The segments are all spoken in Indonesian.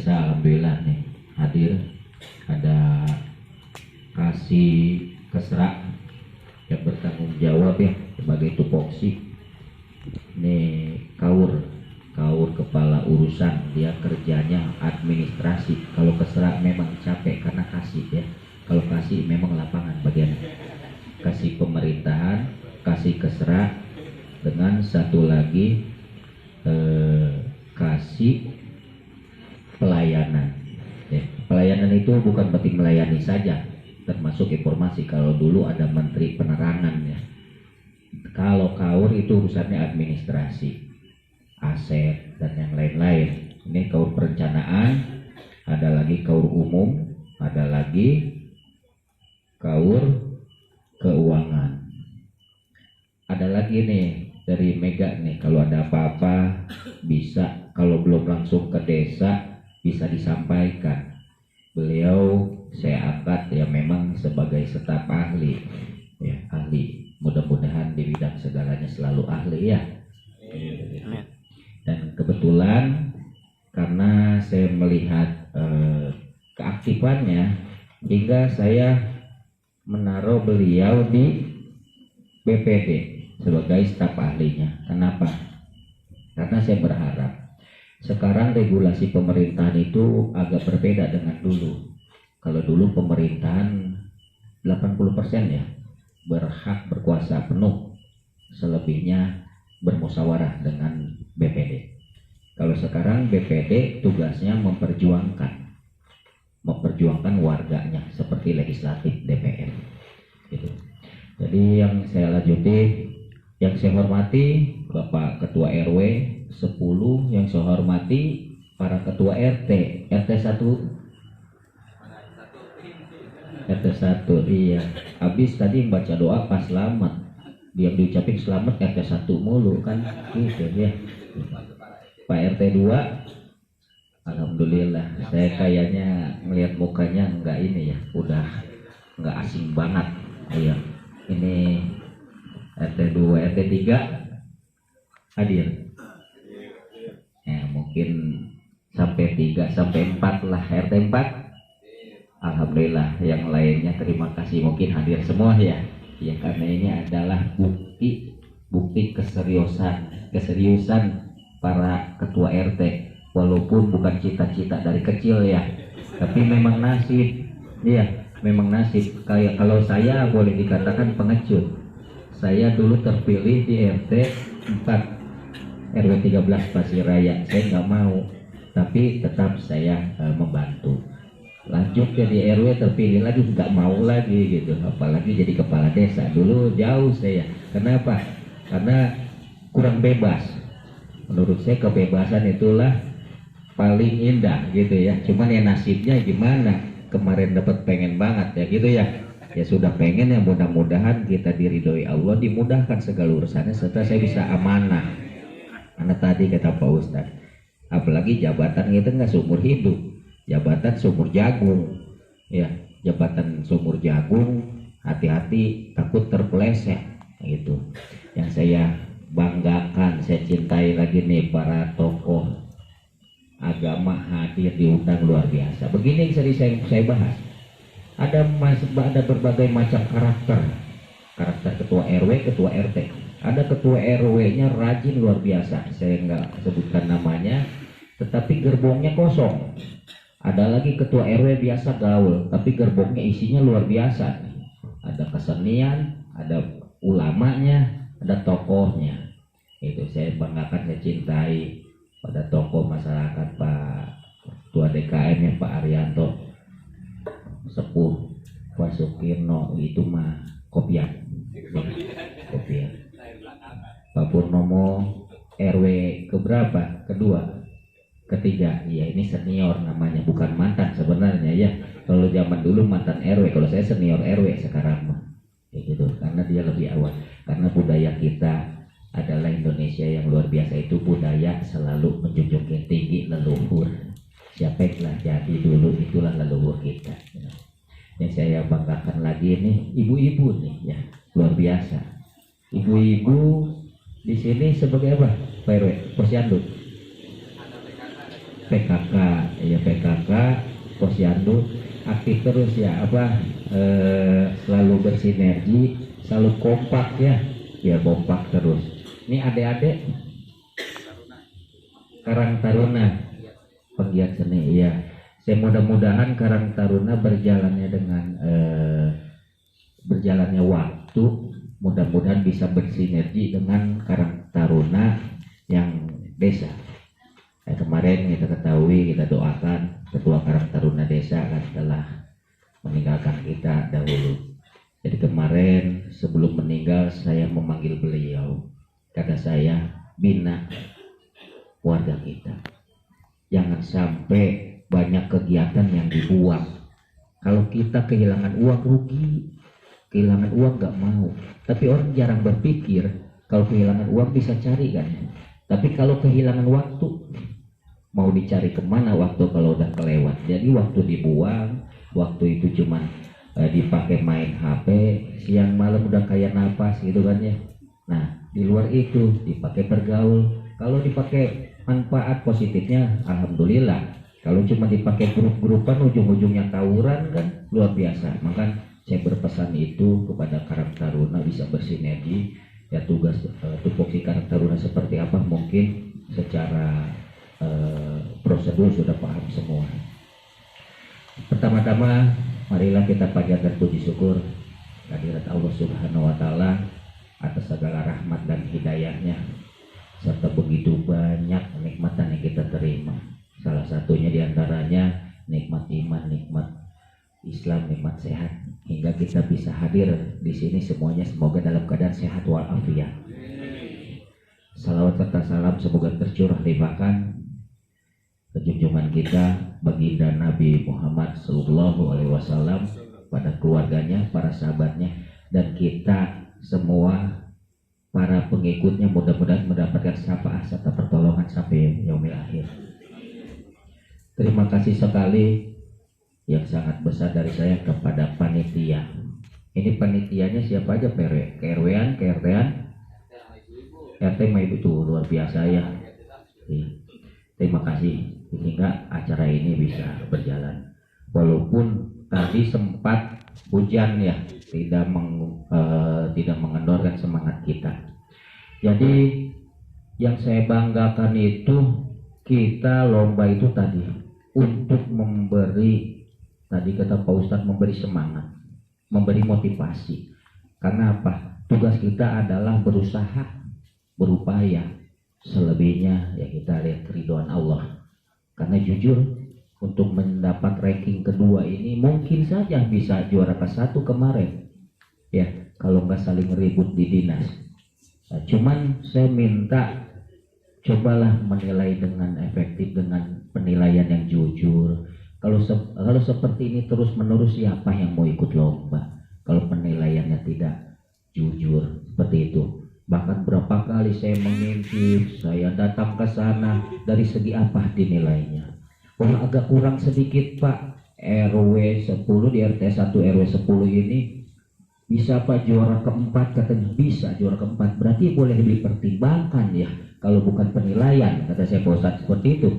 desa alhamdulillah nih hadir ada Kasih Kesra yang bertanggung jawab ya sebagai tupoksi. Ini kaur kepala urusan, dia kerjanya administrasi. Kalau Kesra memang capek karena Kasih ya. Kalau Kasih memang lapangan bagiannya. Kasih pemerintahan, Kasih Kesra, dengan satu lagi Kasih pelayanan. Ya, pelayanan itu bukan berarti melayani saja, termasuk informasi. Kalau dulu ada menteri penerangan ya. Kalau kaur itu urusannya administrasi, aset dan yang lain-lain. Ini kaur perencanaan, ada lagi kaur umum, ada lagi kaur keuangan. Ada lagi nih dari Mega nih, kalau ada apa-apa bisa, kalau belum langsung ke desa bisa disampaikan. Beliau saya angkat ya memang sebagai staf ahli ya, ahli. Mudah-mudahan di bidang segalanya selalu ahli ya. Dan kebetulan karena saya melihat keaktifannya hingga saya menaruh beliau di BPD sebagai staf ahlinya. Kenapa? Karena saya berharap sekarang regulasi pemerintahan itu agak berbeda dengan dulu. Kalau dulu pemerintahan 80% ya berhak berkuasa penuh, selebihnya bermusyawarah dengan BPD. Kalau sekarang BPD tugasnya memperjuangkan warganya seperti legislatif DPR gitu. Jadi yang saya lanjuti, yang saya hormati Bapak Ketua RW 10, yang saya hormati para Ketua RT 1 iya. Habis tadi baca doa pas selamat, dia diucapin selamat RT 1 mulu kan gitu ya. Pak RT 2 alhamdulillah, saya kayaknya melihat mukanya enggak ini ya, udah enggak asing banget. Iya. Ini RT 2, RT 3 hadir. Ya, mungkin sampai 3 sampai 4 lah. RT 4 alhamdulillah, yang lainnya terima kasih mungkin hadir semua ya. Ya karena ini adalah bukti keseriusan para ketua RT, walaupun bukan cita-cita dari kecil ya, tapi memang nasib. Iya, memang nasib. Kayak kalau saya boleh dikatakan pengecut. Saya dulu terpilih di RT 4 RW 13 Pasir Raya. Saya nggak mau, tapi tetap saya membantu. Lanjut jadi RW, terpilih lagi, nggak mau lagi gitu, apalagi jadi kepala desa. Dulu jauh saya. Kenapa? Karena kurang bebas. Menurut saya kebebasan itulah paling indah gitu ya. Cuman ya nasibnya gimana, kemarin dapat pengen banget ya gitu ya. Ya sudah pengen ya, mudah-mudahan kita diridhoi Allah, dimudahkan segala urusannya serta saya bisa amanah. Karena tadi kata Pak Ustadz, apalagi jabatan itu nggak seumur hidup. Jabatan sumur jagung ya, jabatan sumur jagung, hati-hati takut terpeleset gitu. Yang saya banggakan, saya cintai lagi nih, para tokoh agama hadir diundang luar biasa. Begini yang saya bahas, ada berbagai macam karakter ketua RW, ketua RT. Ada ketua RW-nya rajin luar biasa, saya nggak sebutkan namanya, tetapi gerbongnya kosong. Ada lagi ketua RW biasa gaul, tapi gerbongnya isinya luar biasa. Ada kesenian, ada ulamanya, ada tokohnya. Itu saya banggakan, saya cintai pada tokoh masyarakat, Pak Ketua DKM ya, Pak Arianto, Sepuh, Pak Sukirno, itu mah kopian. Pak Purnomo RW keberapa? Kedua. Ketiga, iya ini senior namanya, bukan mantan sebenarnya ya. Kalau zaman dulu mantan RW, kalau saya senior RW sekarang mah, kayak gitu. Karena dia lebih awal. Karena budaya kita adalah Indonesia yang luar biasa, itu budaya selalu menjunjung tinggi leluhur. Siapa yang telah jadi dulu itulah leluhur kita. Yang saya banggakan lagi nih, ibu-ibu nih ya, luar biasa. Ibu-ibu di sini sebagai apa, Pak RW? Posyandu. PKK ya PKK, Posyandu aktif terus ya selalu bersinergi, selalu kompak ya, biar kompak terus. Ini adik-adik Karang Taruna penggiat seni ya. Saya mudah-mudahan Karang Taruna berjalannya dengan berjalannya waktu, mudah-mudahan bisa bersinergi dengan Karang Taruna yang desa. Kemarin kita ketahui, kita doakan Ketua Karang Taruna Desa kan telah meninggalkan kita dahulu. Jadi kemarin sebelum meninggal saya memanggil beliau, kata saya, bina warga kita, jangan sampai banyak kegiatan yang dibuang. Kalau kita kehilangan uang rugi, kehilangan uang gak mau. Tapi orang jarang berpikir kalau kehilangan uang bisa cari kan. Tapi kalau kehilangan waktu, mau dicari kemana waktu kalau udah kelewat. Jadi waktu dibuang, waktu itu cuman dipakai main HP, siang malam udah kayak napas gitu kan ya. Nah di luar itu dipakai bergaul. Kalau dipakai manfaat positifnya alhamdulillah. Kalau cuma dipakai grup-grupan ujung-ujungnya tawuran kan luar biasa. Maka saya berpesan itu kepada Karang Taruna bisa bersinergi. Ya tugas tupoksi Karang Taruna seperti apa mungkin secara prosedur sudah paham semua. Pertama-tama marilah kita panjatkan puji syukur kehadirat Allah Subhanahu wa taala atas segala rahmat dan hidayahnya serta begitu banyak nikmatan yang kita terima. Salah satunya diantaranya nikmat iman, nikmat Islam, nikmat sehat, hingga kita bisa hadir di sini semuanya semoga dalam keadaan sehat walafiat. Salawat serta salam semoga tercurah limpahkan junjungan kita baginda Nabi Muhammad Sallallahu Alaihi Wasallam pada keluarganya, para sahabatnya, dan kita semua para pengikutnya mudah-mudahan mendapatkan syafaat serta pertolongan sampai yaumil akhir. Terima kasih sekali yang sangat besar dari saya kepada panitia. Ini panitianya siapa aja? KRW-an, KRT-an, RT mah itu luar biasa ya. Terima kasih sehingga acara ini bisa berjalan. Walaupun tadi sempat hujan ya, tidak mengendorkan semangat kita. Jadi yang saya banggakan itu kita lomba itu tadi untuk memberi, tadi kata Pak Ustadz, memberi semangat, memberi motivasi. Karena apa? Tugas kita adalah berusaha, berupaya. Selebihnya ya kita lihat keridhaan Allah. Karena jujur untuk mendapat ranking kedua ini mungkin saja bisa juara ke-1 kemarin ya, kalau nggak saling ribut di dinas. Nah, cuman saya minta cobalah menilai dengan efektif, dengan penilaian yang jujur. Kalau seperti ini terus menerus, siapa yang mau ikut lomba kalau penilaiannya tidak jujur seperti itu? Bahkan berapa kali saya mengintip, saya datang ke sana, dari segi apa dinilainya? Wah agak kurang sedikit Pak, RW 10 di RT 1 RW 10 ini bisa Pak juara keempat, katanya bisa juara keempat, berarti boleh dipertimbangkan ya kalau bukan penilaian, kata saya Pak Ustadz seperti itu.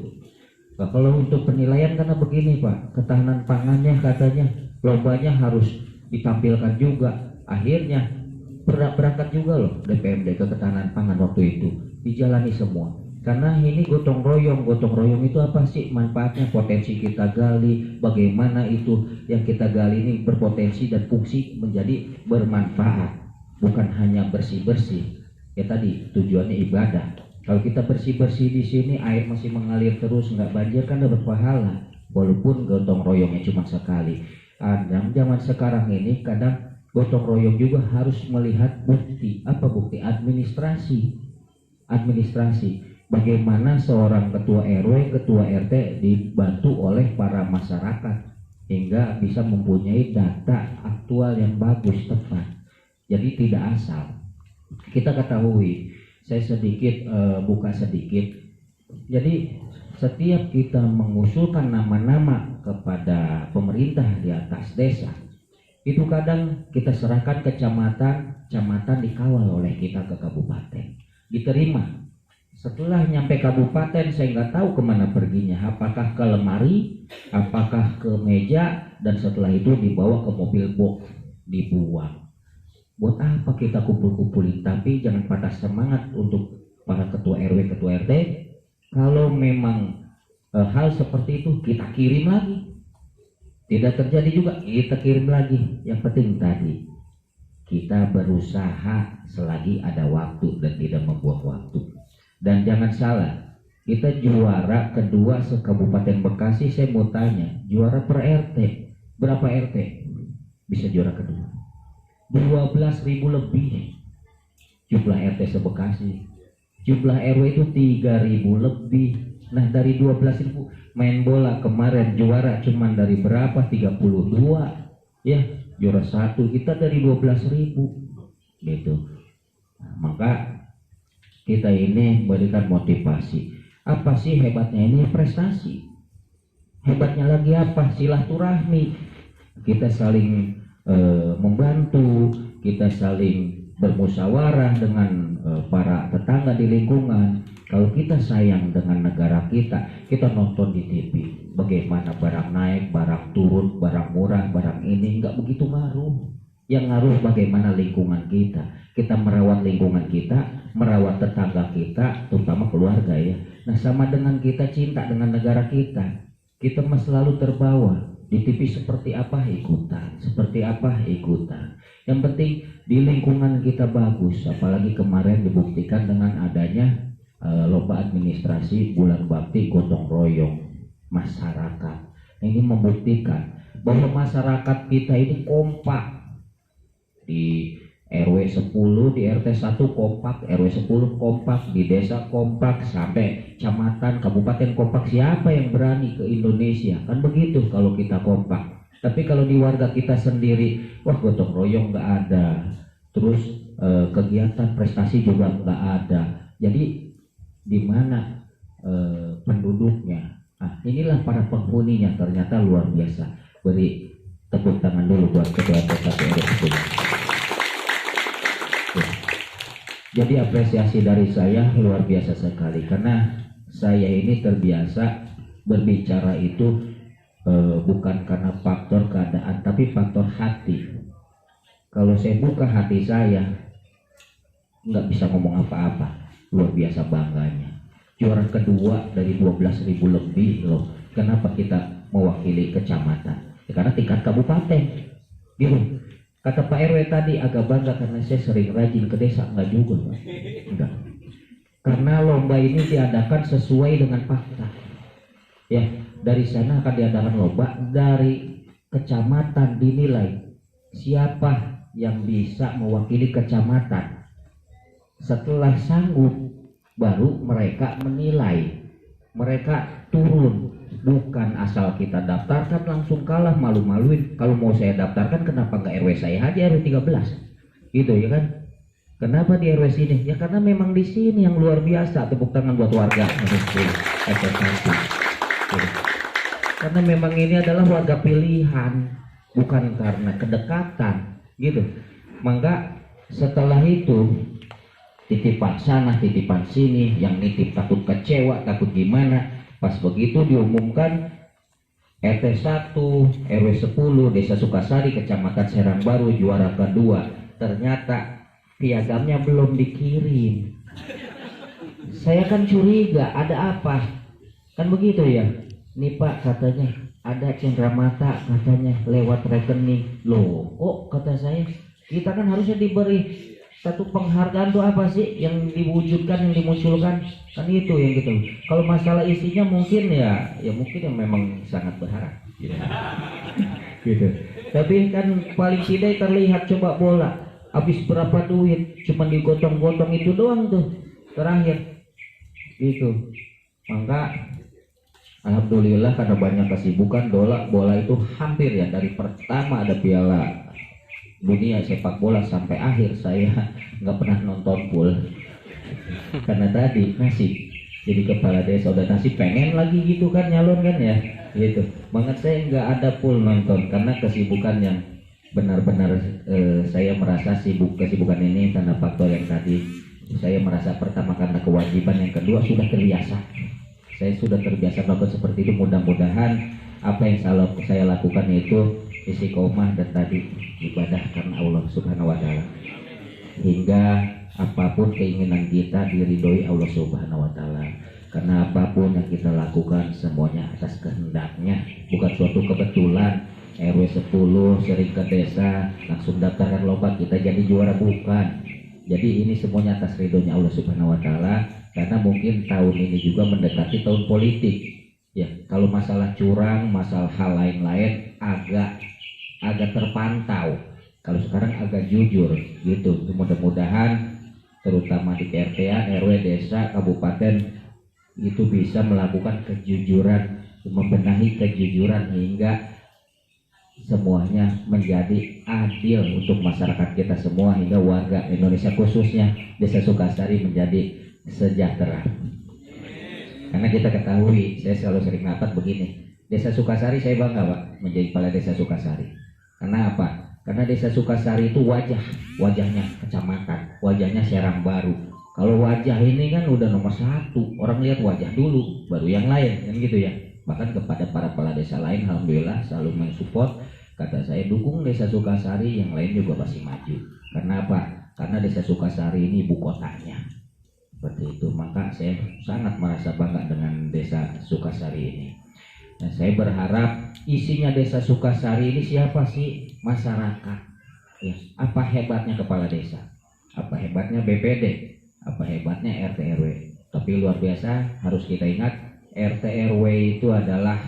Nah, kalau untuk penilaian karena begini Pak, ketahanan pangannya katanya lombanya harus ditampilkan juga, akhirnya berangkat juga loh DPMD ke ketahanan pangan waktu itu, dijalani semua. Karena ini gotong royong itu apa sih manfaatnya? Potensi kita gali, bagaimana itu yang kita gali ini berpotensi dan fungsi menjadi bermanfaat, bukan hanya bersih-bersih. Ya tadi tujuannya ibadah. Kalau kita bersih-bersih di sini, air masih mengalir terus, nggak banjir kan dapat pahala, walaupun gotong royongnya cuma sekali. Zaman sekarang ini kadang gotong royong juga harus melihat bukti. Apa bukti? Administrasi. Bagaimana seorang ketua RW, ketua RT dibantu oleh para masyarakat hingga bisa mempunyai data aktual yang bagus, tepat. Jadi tidak asal. Kita ketahui, saya sedikit buka sedikit. Jadi setiap kita mengusulkan nama-nama kepada pemerintah di atas desa, itu kadang kita serahkan ke kecamatan dikawal oleh kita ke kabupaten, diterima. Setelah nyampe kabupaten saya nggak tahu kemana perginya, apakah ke lemari, apakah ke meja, dan setelah itu dibawa ke mobil box dibuang. Buat apa kita kumpul-kumpulin? Tapi jangan patah semangat untuk para ketua RW, ketua RT. Kalau memang hal seperti itu kita kirim lagi. Tidak terjadi juga kita kirim lagi. Yang penting tadi kita berusaha selagi ada waktu dan tidak membuang waktu. Dan jangan salah, kita juara kedua se-Kabupaten Bekasi. Saya mau tanya, juara per RT berapa RT bisa juara kedua? 12.000 lebih jumlah RT se-Bekasi. Jumlah RW itu 3.000 lebih. Nah dari 12.000 main bola kemarin juara cuman dari berapa? 32 ya, juara 1 kita dari 12.000 gitu. Nah, maka kita ini memberikan motivasi. Apa sih hebatnya ini? Prestasi. Hebatnya lagi apa? Silaturahmi. Kita saling membantu, kita saling bermusyawarah dengan para tetangga di lingkungan. Kalau kita sayang dengan negara kita nonton di TV bagaimana barang naik, barang turun, barang murah, barang ini nggak begitu ngaruh. Yang ngaruh bagaimana lingkungan kita. Kita merawat lingkungan kita, merawat tetangga kita, terutama keluarga ya. Nah sama dengan kita cinta dengan negara kita mah selalu terbawa. Di TV seperti apa ikutan, seperti apa ikutan. Yang penting di lingkungan kita bagus. Apalagi kemarin dibuktikan dengan adanya lomba administrasi bulan bakti gotong royong masyarakat. Ini membuktikan bahwa masyarakat kita ini kompak. Di RW 10, di RT 1 kompak, RW 10 kompak, di desa kompak, sampai kecamatan, kabupaten kompak. Siapa yang berani ke Indonesia? Kan begitu kalau kita kompak. Tapi kalau di warga kita sendiri, wah gotong royong nggak ada, terus kegiatan prestasi juga nggak ada. Jadi di mana penduduknya? Nah, inilah para penghuninya ternyata luar biasa. Beri tepuk tangan dulu buat ketua RT 1 RW 10. Jadi apresiasi dari saya luar biasa sekali, karena saya ini terbiasa berbicara itu bukan karena faktor keadaan tapi faktor hati. Kalau saya buka hati saya nggak bisa ngomong apa-apa. Luar biasa bangganya. Juara kedua dari 12.000 lebih loh. Kenapa kita mewakili kecamatan? Ya, karena tingkat kabupaten gitu. Kata Pak RW tadi agak bangga karena saya sering rajin ke desa. Enggak juga Pak. Enggak. Karena lomba ini diadakan sesuai dengan fakta. Ya, dari sana akan diadakan lomba, dari kecamatan dinilai siapa yang bisa mewakili kecamatan. Setelah sanggup baru mereka menilai. Mereka turun. Bukan asal kita daftarkan langsung kalah, malu-maluin. Kalau mau saya daftarkan kenapa nggak RW saya aja RW 13 gitu ya kan. Kenapa di RW sini? Ya karena memang di sini yang luar biasa. Tepuk tangan buat warga. Karena memang ini adalah warga pilihan, bukan karena kedekatan gitu. Maka setelah itu titipan sana, titipan sini, yang nitip takut kecewa, takut gimana. Pas begitu diumumkan RT 1, RW 10, Desa Sukasari, Kecamatan Serang Baru juara kedua. Ternyata piagamnya belum dikirim. Saya kan curiga, ada apa? Kan begitu ya. Nih Pak katanya ada cenderamata katanya lewat rekening. Loh kok kata saya, kita kan harusnya diberi satu penghargaan tuh apa sih yang diwujudkan, yang dimunculkan, kan itu yang gitu. Kalau masalah isinya mungkin ya mungkin yang memang sangat berharap gitu. Gitu. Tapi kan paling tidak terlihat coba bola habis berapa duit cuma digotong-gotong itu doang tuh terakhir gitu. Maka alhamdulillah karena banyak kesibukan bola itu hampir ya dari pertama ada Piala Dunia sepak bola sampai akhir saya nggak pernah nonton full karena tadi nasib jadi kepala desa udah nasib pengen lagi gitu kan nyalon kan ya gitu. Banget saya nggak ada full nonton karena kesibukan yang benar-benar saya merasa kesibukan ini karena faktor yang tadi Saya merasa pertama karena kewajiban, yang kedua sudah terbiasa. Saya sudah terbiasa melakukan seperti itu. Mudah-mudahan apa yang saya lakukan itu istiqomah dan tadi ibadah karena Allah Subhanahu wa taala, hingga apapun keinginan kita diridhoi Allah Subhanahu wa taala. Karena apapun yang kita lakukan semuanya atas kehendaknya, bukan suatu kebetulan. RW 10 sering ke desa langsung daftarkan lomba kita jadi juara, bukan. Jadi ini semuanya atas ridhonya Allah Subhanahu wa taala, karena mungkin tahun ini juga mendekati tahun politik. Ya, kalau masalah curang, masalah hal lain-lain agak terpantau. Kalau sekarang agak jujur gitu. Mudah-mudahan terutama di RT, RW, desa, kabupaten itu bisa melakukan kejujuran, membenahi kejujuran hingga semuanya menjadi adil untuk masyarakat kita semua, hingga warga Indonesia khususnya Desa Sukasari menjadi sejahtera. Karena kita ketahui, saya selalu sering ngapat begini, Desa Sukasari saya bangga Pak menjadi kepala Desa Sukasari. Karena apa? Karena Desa Sukasari itu wajahnya kecamatan, wajahnya Serang Baru. Kalau wajah ini kan udah nomor 1, orang lihat wajah dulu, baru yang lain, kan gitu ya. Bahkan kepada para kepala desa lain, alhamdulillah selalu mensupport. Kata saya, dukung Desa Sukasari, yang lain juga pasti maju. Karena apa? Karena Desa Sukasari ini ibu kotanya. Seperti itu. Maka saya sangat merasa bangga dengan Desa Sukasari ini. Dan saya berharap isinya Desa Sukasari ini siapa sih? Masyarakat. Ya. Apa hebatnya kepala desa? Apa hebatnya BPD? Apa hebatnya RT RW? Tapi luar biasa, harus kita ingat, RT RW itu adalah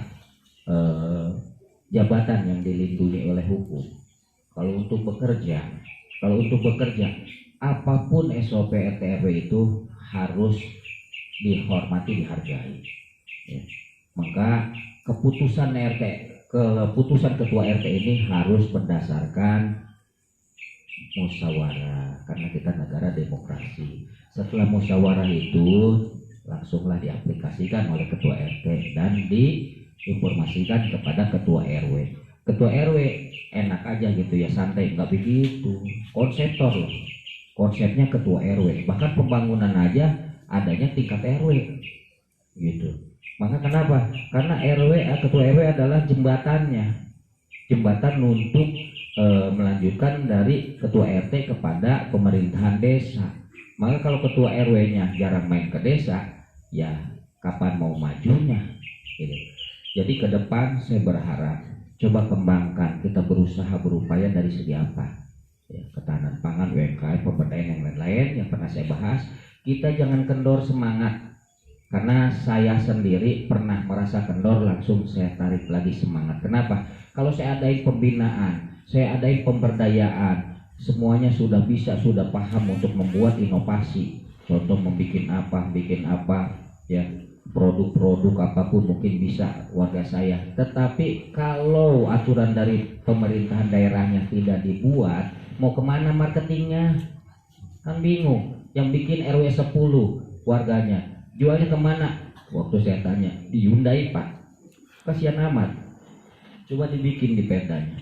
jabatan yang dilindungi oleh hukum. Kalau untuk bekerja, apapun SOP RT RW itu harus dihormati, dihargai. Ya. Maka keputusan ketua RT ini harus berdasarkan musyawarah, karena kita negara demokrasi. Setelah musyawarah itu langsunglah diaplikasikan oleh ketua RT dan diinformasikan kepada ketua RW. Ketua RW enak aja gitu ya, santai, nggak begitu. Konseptor loh, konsepnya ketua RW. Bahkan pembangunan aja adanya tingkat RW gitu. Maka kenapa? Karena ketua RW adalah jembatan untuk melanjutkan dari ketua RT kepada pemerintahan desa. Maka kalau ketua RW-nya jarang main ke desa, ya kapan mau majunya gitu. Jadi ke depan saya berharap coba kembangkan, kita berusaha berupaya dari segi apa ya, ketahanan pangan, UMKM, pemberdayaan yang lain-lain yang pernah saya bahas. Kita jangan kendor semangat, karena saya sendiri pernah merasa kendor, langsung saya tarik lagi semangat. Kenapa? Kalau saya adain pembinaan, saya adain pemberdayaan, semuanya sudah bisa, sudah paham untuk membuat inovasi. Contoh bikin apa ya, produk-produk apapun mungkin bisa warga saya. Tetapi kalau aturan dari pemerintahan daerahnya tidak dibuat, mau kemana marketingnya? Kan bingung. Yang bikin RW 10 warganya, jualnya kemana? Waktu saya tanya, di Hyundai Pak. Kasihan amat. Coba dibikin di Perdanya.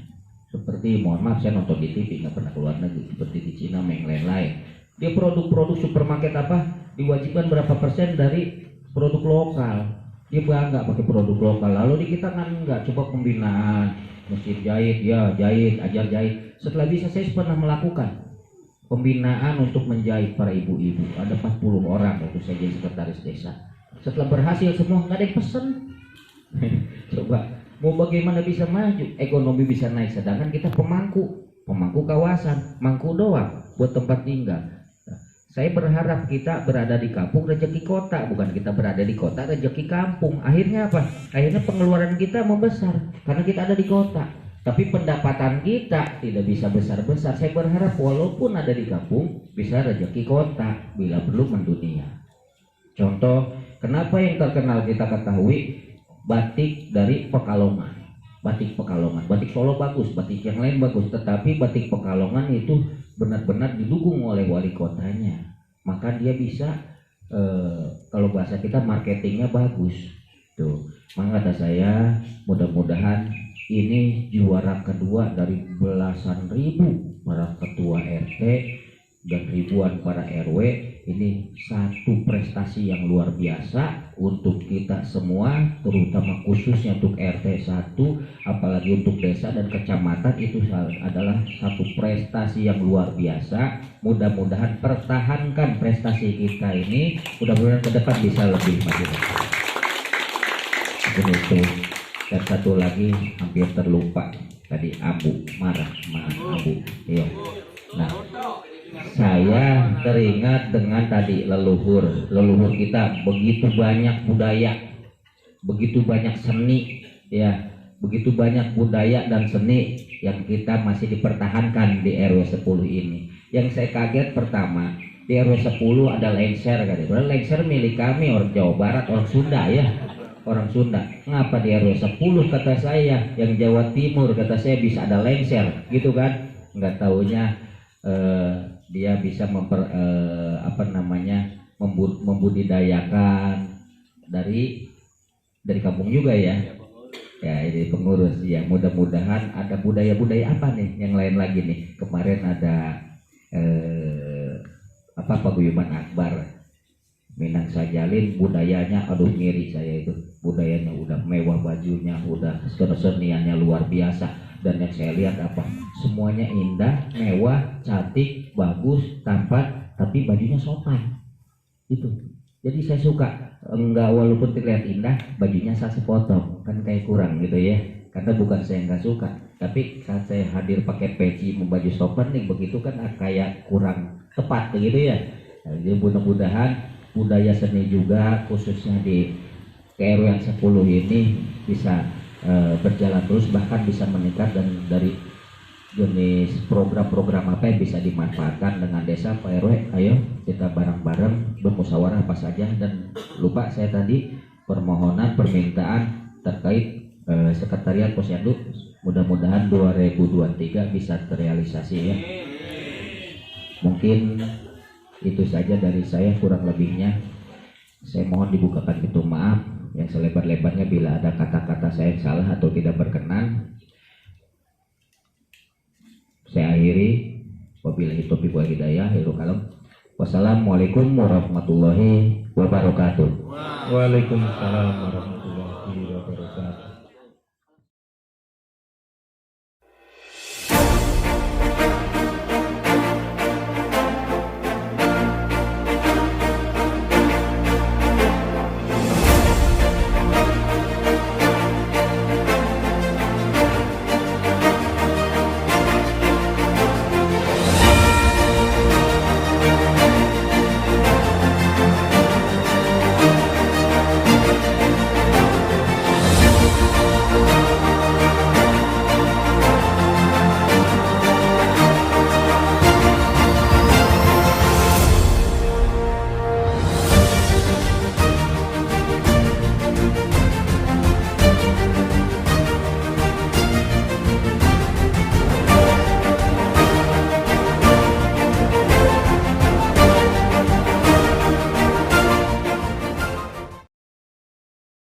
Seperti, mohon maaf saya nonton di TV, nggak pernah keluar negeri, seperti di Cina yang lain-lain. Dia produk-produk supermarket apa diwajibkan berapa persen dari produk lokal. Dia bangga pakai produk lokal. Lalu di kita kan nggak, coba pembinaan mesin jahit, ya jahit, ajar jahit. Setelah bisa, saya pernah melakukan pembinaan untuk menjahit para ibu-ibu. Ada 40 orang waktu saya jadi sekretaris desa. Setelah berhasil semua, nggak ada yang pesen. Coba mau bagaimana bisa maju, ekonomi bisa naik, sedangkan kita pemangku kawasan, mangku doang buat tempat tinggal. Saya berharap kita berada di kampung rezeki kota, bukan kita berada di kota rezeki kampung. Akhirnya apa? Akhirnya pengeluaran kita membesar karena kita ada di kota, tapi pendapatan kita tidak bisa besar-besar. Saya berharap walaupun ada di kampung bisa rezeki kota, bila perlu mendunia. Contoh, kenapa yang terkenal kita ketahui batik dari Pekalongan, batik Solo bagus, batik yang lain bagus, tetapi batik Pekalongan itu benar-benar didukung oleh wali kotanya. Maka dia bisa kalau bahasa kita marketingnya bagus tuh. Maka kata saya, mudah-mudahan ini juara kedua dari belasan ribu para ketua RT dan ribuan para RW Ini satu prestasi yang luar biasa untuk kita semua, terutama khususnya untuk RT 1, apalagi untuk desa dan kecamatan. Itu adalah satu prestasi yang luar biasa. Mudah-mudahan pertahankan prestasi kita ini, mudah-mudahan ke depan bisa lebih maju. Itu. Dan satu lagi hampir terlupa tadi, Abu marah Abu. Iya. Nah, saya teringat dengan tadi leluhur kita, begitu banyak budaya, begitu banyak seni, ya, begitu banyak budaya dan seni yang kita masih dipertahankan di RW 10 ini. Yang saya kaget pertama, di RW 10 ada lengser, padahal lengser milik kami, orang Jawa Barat, orang Sunda, ya, orang Sunda. Ngapa di RW 10 kata saya, yang Jawa Timur kata saya bisa ada lengser, gitu kan? Nggak taunya dia bisa membudidayakan dari kampung juga, ya. Ya, ini pengurus, ya. Mudah-mudahan ada budaya-budaya apa nih yang lain lagi nih. Kemarin ada paguyuban akbar Minang Sajalin, budayanya aduh ngiri saya itu. Budayanya udah mewah, bajunya udah keseniannya luar biasa. Dan yang saya lihat semuanya indah, mewah, cantik, bagus, tampan, tapi bajunya sopan. Itu. Jadi saya suka, enggak, walaupun terlihat indah, bajunya saya sepotong, kan kayak kurang gitu, ya. Karena bukan saya nggak suka, tapi saat saya hadir pakai peci membaju sopan nih, begitu kan kayak kurang tepat begitu, ya. Nah, jadi mudah-mudahan budaya seni juga khususnya di RW 10 ini bisa berjalan terus, bahkan bisa meningkat, dan dari jenis program-program apa yang bisa dimanfaatkan dengan desa. Pak RW, ayo kita bareng-bareng bermusyawarah apa saja. Dan lupa saya tadi, permohonan permintaan terkait sekretariat posyandu, mudah-mudahan 2023 bisa terrealisasi, ya. Mungkin itu saja dari saya, kurang lebihnya saya mohon dibukakan pintu maaf yang selebar-lebarnya bila ada kata-kata saya yang salah atau tidak berkenan. Saya akhiri, wabillahi taufiq wal hidayah. Wassalamualaikum warahmatullahi wabarakatuh. Waalaikumsalam warahmatullahi wabarakatuh.